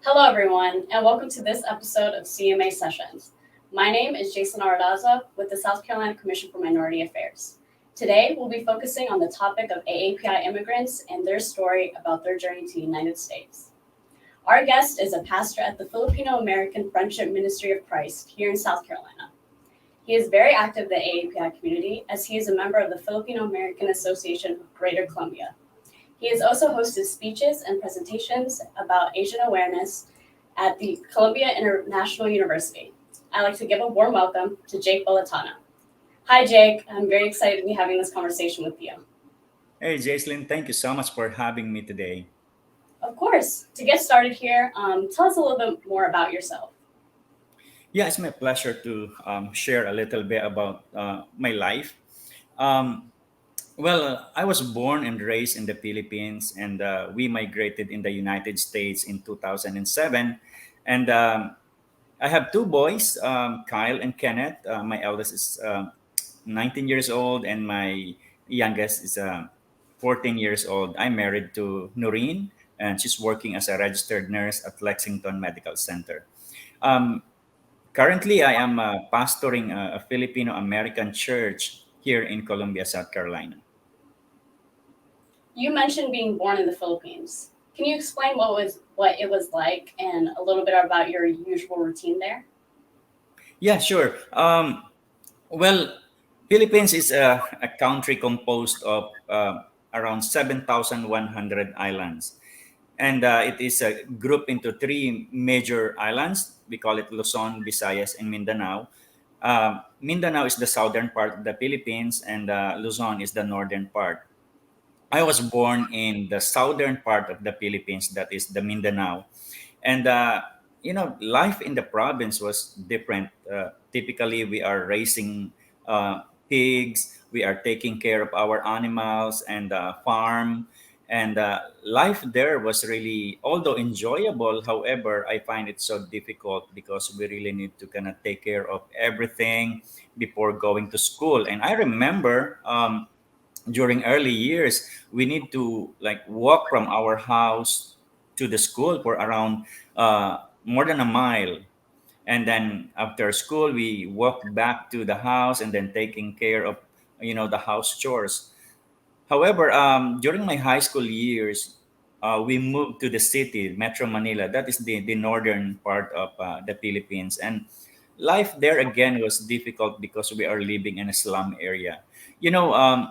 Hello, everyone, and welcome to this episode of CMA Sessions. My name is Jacelyn Arradaza with the South Carolina Commission for Minority Affairs. Today, we'll be focusing on the topic of AAPI immigrants and their story about their journey to the United States. Our guest is a pastor at the Filipino-American Friendship Ministry of Christ here in South Carolina. He is very active in the AAPI community as he is a member of the Filipino-American Association of Greater Columbia. He has also hosted speeches and presentations about Asian awareness at the Columbia International University. I'd like to give a warm welcome to Jake Bolatana. Hi, Jake. I'm very excited to be having this conversation with you. Hey, Jacelyn, thank you so much for having me today. Of course. To get started here, tell us a little bit more about yourself. Yeah, it's my pleasure to share a little bit about my life. Um, I was born and raised in the Philippines, and we migrated in the United States in 2007. And I have two boys, Kyle and Kenneth. My eldest is 19 years old, and my youngest is 14 years old. I'm married to Noreen, and she's working as a registered nurse at Lexington Medical Center. Um, Currently, I am pastoring a Filipino-American church here in Columbia, South Carolina. You mentioned being born in the Philippines. Can you explain what it was like and a little bit about your usual routine there? Yeah, sure. Well, Philippines is a country composed of around 7,100 islands. And it is grouped into three major islands. We call it Luzon, Visayas, and Mindanao. Mindanao is the southern part of the Philippines, and Luzon is the northern part. I was born in the southern part of the Philippines, that is the Mindanao. And, life in the province was different. Typically, we are raising pigs, we are taking care of our animals and farm. And life there was really, although enjoyable, however, I find it so difficult because we really need to kind of take care of everything before going to school. And I remember during early years, we need to like walk from our house to the school for around more than a mile, and then after school we walk back to the house and then taking care of the house chores. However, during my high school years, we moved to the city, Metro Manila. That is the northern part of the Philippines. And life there again was difficult because we are living in a slum area. You know,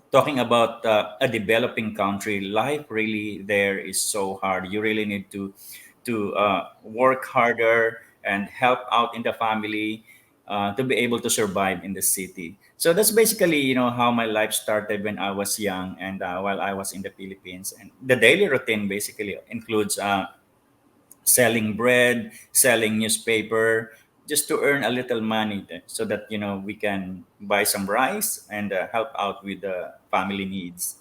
talking about a developing country, life really there is so hard. You really need to work harder and help out in the family to be able to survive in the city. So that's basically how my life started when I was young and while I was in the Philippines. And the daily routine basically includes selling bread, selling newspaper, just to earn a little money so that we can buy some rice and help out with the family needs.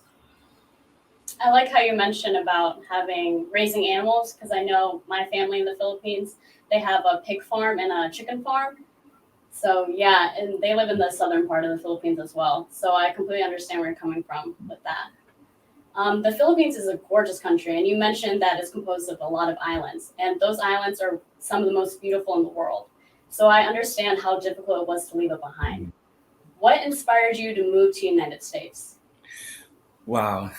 I like how you mentioned about having raising animals because I know my family in the Philippines, they have a pig farm and a chicken farm. So yeah, and they live in the southern part of the Philippines as well. So I completely understand where you're coming from with that. The Philippines is a gorgeous country, and you mentioned that it's composed of a lot of islands, and those islands are some of the most beautiful in the world. So I understand how difficult it was to leave it behind. What inspired you to move to the United States? Wow,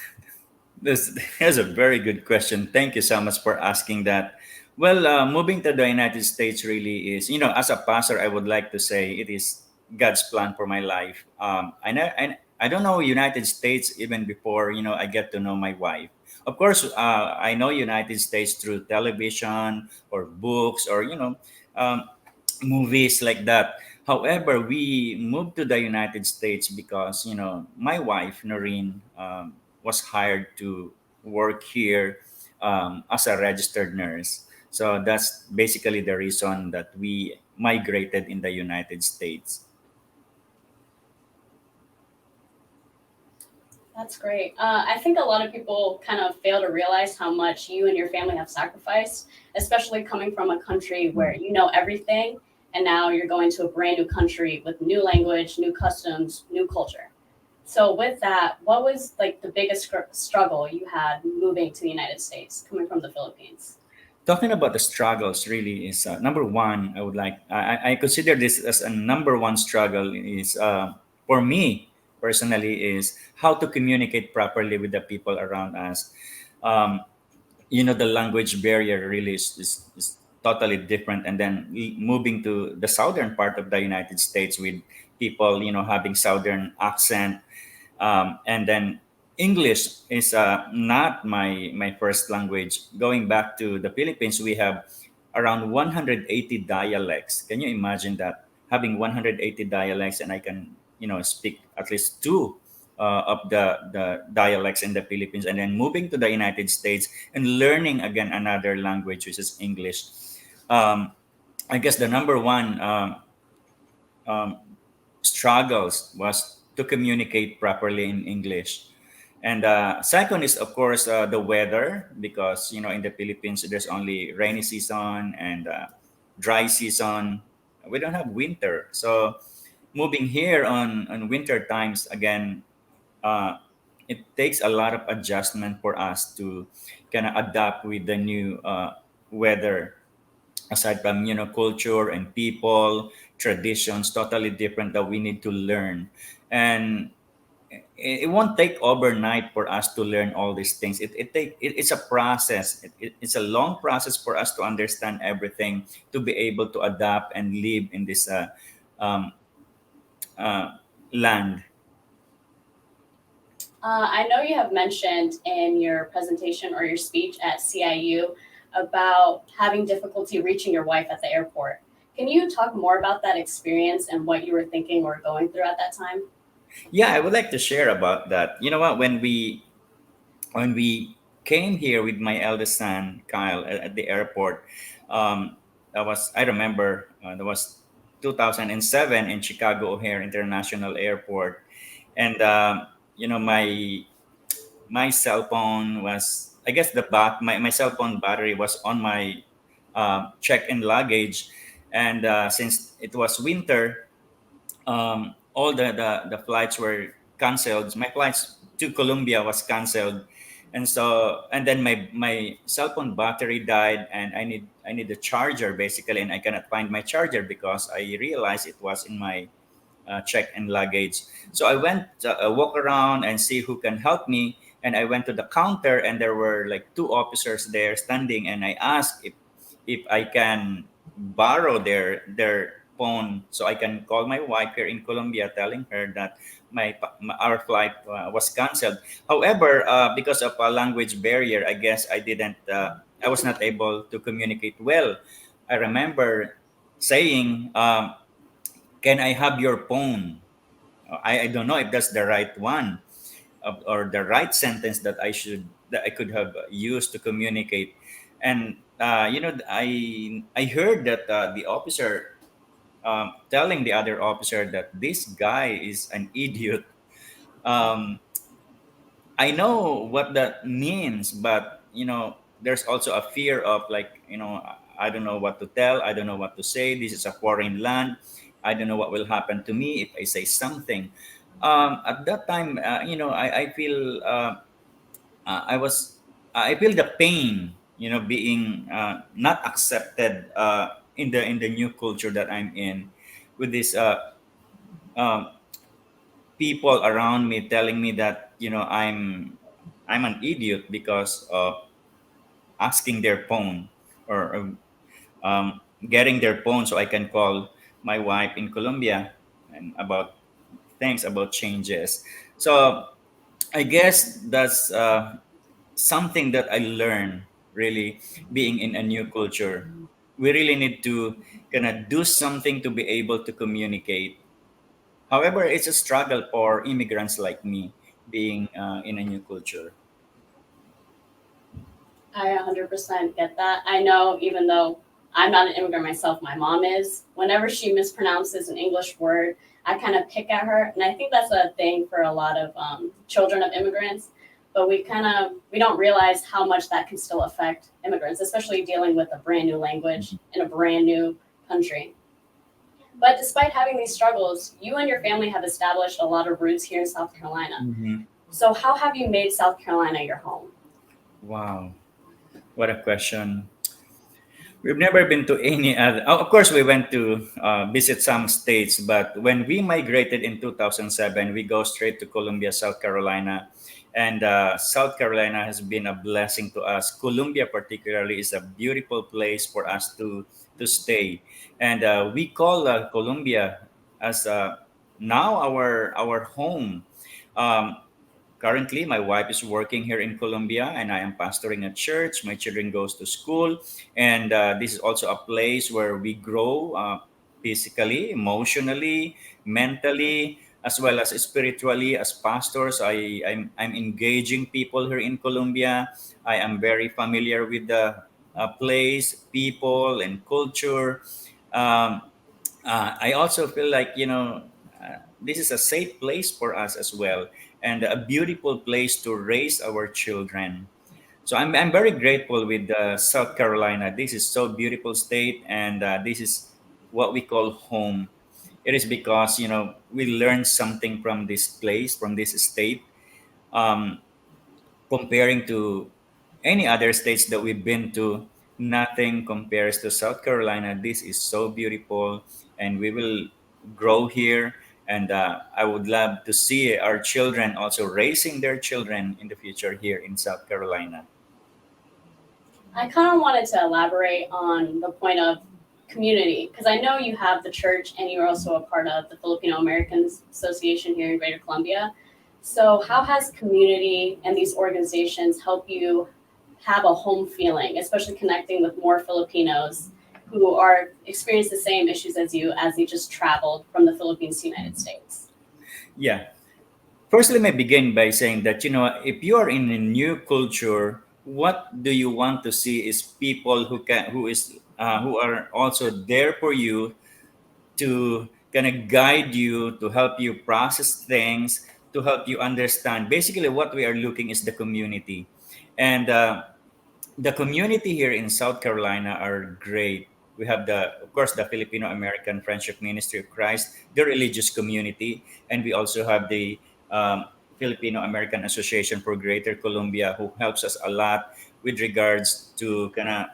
this is a very good question. Thank you so much for asking that. Well, moving to the United States really is, as a pastor, I would like to say it is God's plan for my life. I don't know United States even before, I get to know my wife. Of course, I know United States through television or books or, um, movies like that. However, we moved to the United States because my wife Noreen was hired to work here as a registered nurse. So that's basically the reason that we migrated in the United States. That's great. I think a lot of people kind of fail to realize how much you and your family have sacrificed, especially coming from a country where you know everything, and now you're going to a brand new country with new language, new customs, new culture. So, with that, what was like the biggest struggle you had moving to the United States, coming from the Philippines? talking about the struggles really is number one. I consider this as a number one struggle is for me personally is how to communicate properly with the people around us. Um, the language barrier really is totally different, and then moving to the southern part of the United States with people having southern accent, and then English is not my first language. Going back to the Philippines, we have around 180 dialects. Can you imagine that, having 180 dialects, and I can speak at least two of the dialects in the Philippines, and then moving to the United States and learning again another language, which is English. Um, I guess the number one um, struggles was to communicate properly in English. And second is, of course, the weather, because in the Philippines there's only rainy season and dry season. We don't have winter, so moving here on winter times again, uh, it takes a lot of adjustment for us to kind of adapt with the new weather. Aside from culture and people, traditions totally different that we need to learn, and it won't take overnight for us to learn all these things. It's a process. It's a long process for us to understand everything, to be able to adapt and live in this um, land. I know you have mentioned in your presentation or your speech at CIU about having difficulty reaching your wife at the airport. Can you talk more about that experience and what you were thinking or going through at that time? Yeah, I would like to share about that. You know what, when we came here with my eldest son Kyle at the airport, I remember that was 2007 in Chicago O'Hare International Airport, and my cell phone was, I guess, my cell phone battery was on my check-in luggage, and since it was winter, all the flights were canceled. My flights to Colombia was canceled, and then my cell phone battery died, and I need a charger basically, and I cannot find my charger because I realized it was in my check-in luggage. So I went walk around and see who can help me, and I went to the counter, and there were like two officers there standing, and I asked if I can borrow their phone so I can call my wife here in Colombia, telling her that our flight was canceled. However, because of a language barrier, I guess I was not able to communicate well. I remember saying, "Can I have your phone?" I don't know if that's the right one, or the right sentence that I could have used to communicate. And I heard that the officer telling the other officer that this guy is an idiot. Um, I know what that means, but there's also a fear of, like, I don't know what to tell. I don't know what to say. This is a foreign land. I don't know what will happen to me if I say something. At that time, I feel I feel the pain, being not accepted in the new culture that I'm in, with this um, people around me telling me that I'm an idiot because of asking their phone, or getting their phone so I can call my wife in Colombia and about things, about changes. So I guess that's something that I learned, really, being in a new culture. We really need to kind of do something to be able to communicate. However, it's a struggle for immigrants like me, being in a new culture. I 100% get that. I know, even though I'm not an immigrant myself, my mom is. Whenever she mispronounces an English word, I kind of pick at her, and I think that's a thing for a lot of children of immigrants. But we don't realize how much that can still affect immigrants, especially dealing with a brand new language in a brand new country. But despite having these struggles, you and your family have established a lot of roots here in South Carolina. Mhm. So how have you made South Carolina your home? Wow, what a question. We've never been to any other. Of course, we went to visit some states, but when we migrated in 2007, we go straight to Columbia, South Carolina. And South Carolina has been a blessing to us. Columbia, particularly, is a beautiful place for us to stay. And we call Columbia as now our home. Um, Currently, my wife is working here in Colombia, and I am pastoring a church. My children goes to school, and this is also a place where we grow physically, emotionally, mentally, as well as spiritually. As pastors, I'm engaging people here in Colombia. I am very familiar with the place, people, and culture. Um, I also feel like this is a safe place for us as well, and a beautiful place to raise our children. So I'm very grateful with South Carolina. This is so beautiful state, and this is what we call home. It is because we learn something from this place, from this state. Um, Comparing to any other states that we've been to, nothing compares to South Carolina. This is so beautiful, and we will grow here. And I would love to see our children also raising their children in the future here in South Carolina. I kind of wanted to elaborate on the point of community because I know you have the church and you're also a part of the Filipino-Americans Association here in Greater Columbia. So, how has community and these organizations help you have a home feeling, especially connecting with more Filipinos who are experience the same issues as you as they just traveled from the Philippines to the United States? Yeah. First, let me begin by saying that if you are in a new culture, what do you want to see is people who are also there for you, to kind of guide you, to help you process things, to help you understand. Basically, what we are looking is the community, and the community here in South Carolina are great. We have of course, the Filipino-American Friendship Ministry of Christ, the religious community, and we also have the Filipino-American Association for Greater Columbia, who helps us a lot with regards to kind of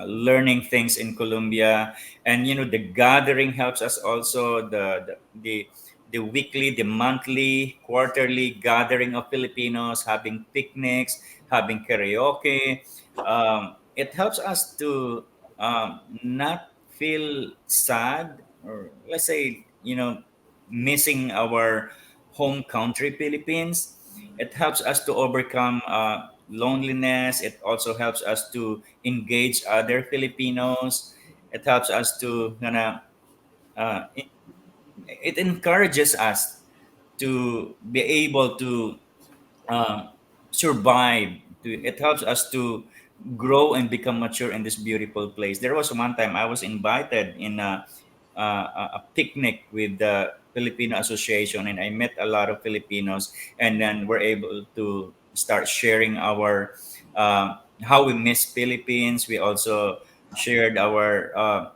learning things in Colombia. And the gathering helps us also, the weekly, the monthly, quarterly gathering of Filipinos, having picnics, having karaoke. It helps us to not feel sad, or let's say missing our home country, Philippines. It helps us to overcome loneliness. It also helps us to engage other Filipinos. It helps us to uh, it, it encourages us to be able to uh, survive. It helps us to grow and become mature in this beautiful place. There was one time I was invited in a picnic with the Filipino Association, and I met a lot of Filipinos, and then we're able to start sharing our how we miss Philippines. We also shared our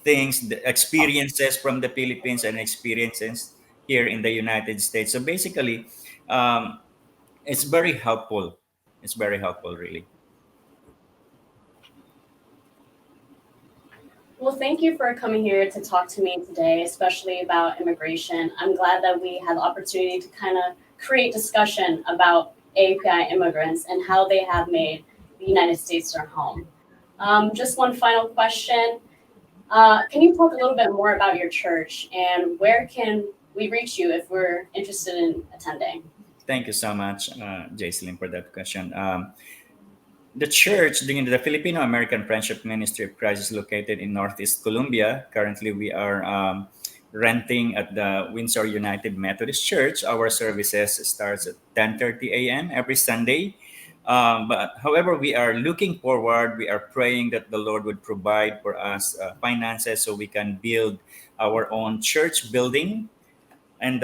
things, the experiences from the Philippines and experiences here in the United States. So basically, um, it's very helpful. It's very helpful, really. Well, thank you for coming here to talk to me today, especially about immigration. I'm glad that we had the opportunity to kind of create discussion about API immigrants and how they have made the United States their home. Just one final question. Can you talk a little bit more about your church and where can we reach you if we're interested in attending? Thank you so much, Jacelyn, for that question. The church, the Filipino American Friendship Ministry of Christ, is located in Northeast Columbia. Currently, we are renting at the Windsor United Methodist Church. Our services starts at 10:30 a.m. every Sunday. But however, we are looking forward. We are praying that the Lord would provide for us finances so we can build our own church building, and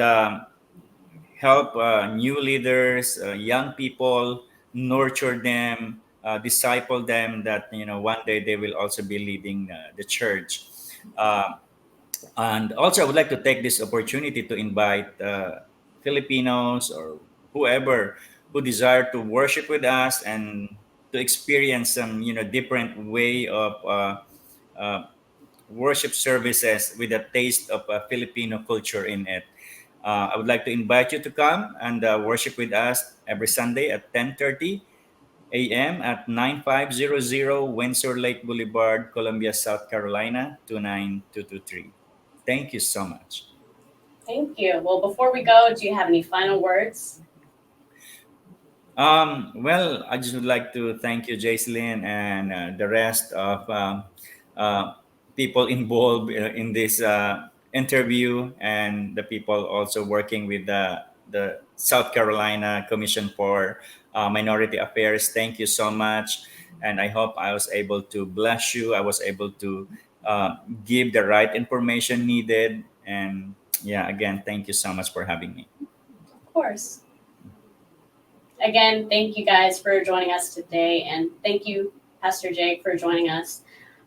help new leaders, young people, nurture them, disciple them. That one day they will also be leading the church. Uh, and also, I would like to take this opportunity to invite Filipinos or whoever who desire to worship with us and to experience some different way of uh, worship services with a taste of Filipino culture in it. I would like to invite you to come and worship with us every Sunday at 10:30 a.m. at 9500 Windsor Lake Boulevard, Columbia, South Carolina 29223. Thank you so much. Thank you. Well, before we go, do you have any final words? Well, I just would like to thank you, Jacelyn, and the rest of uh, people involved in this interview, and the people also working with the South Carolina Commission for Minority Affairs. Thank you so much, and I hope I was able to bless you. I was able to uh, give the right information needed, and yeah, again, thank you so much for having me. Of course. Again, thank you guys for joining us today, and thank you, Pastor Jake, for joining us.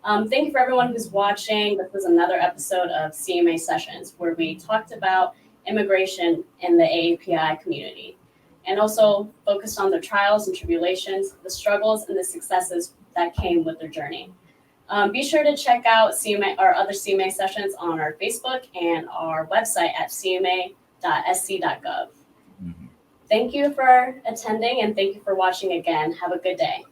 Thank you for everyone who's watching. This was another episode of CMA Sessions, where we talked about immigration in the AAPI community, and also focused on the trials and tribulations, the struggles and the successes that came with their journey. Be sure to check out CMA, our other CMA sessions on our Facebook and our website at cma.sc.gov. Mhm. Thank you for attending, and thank you for watching again. Have a good day.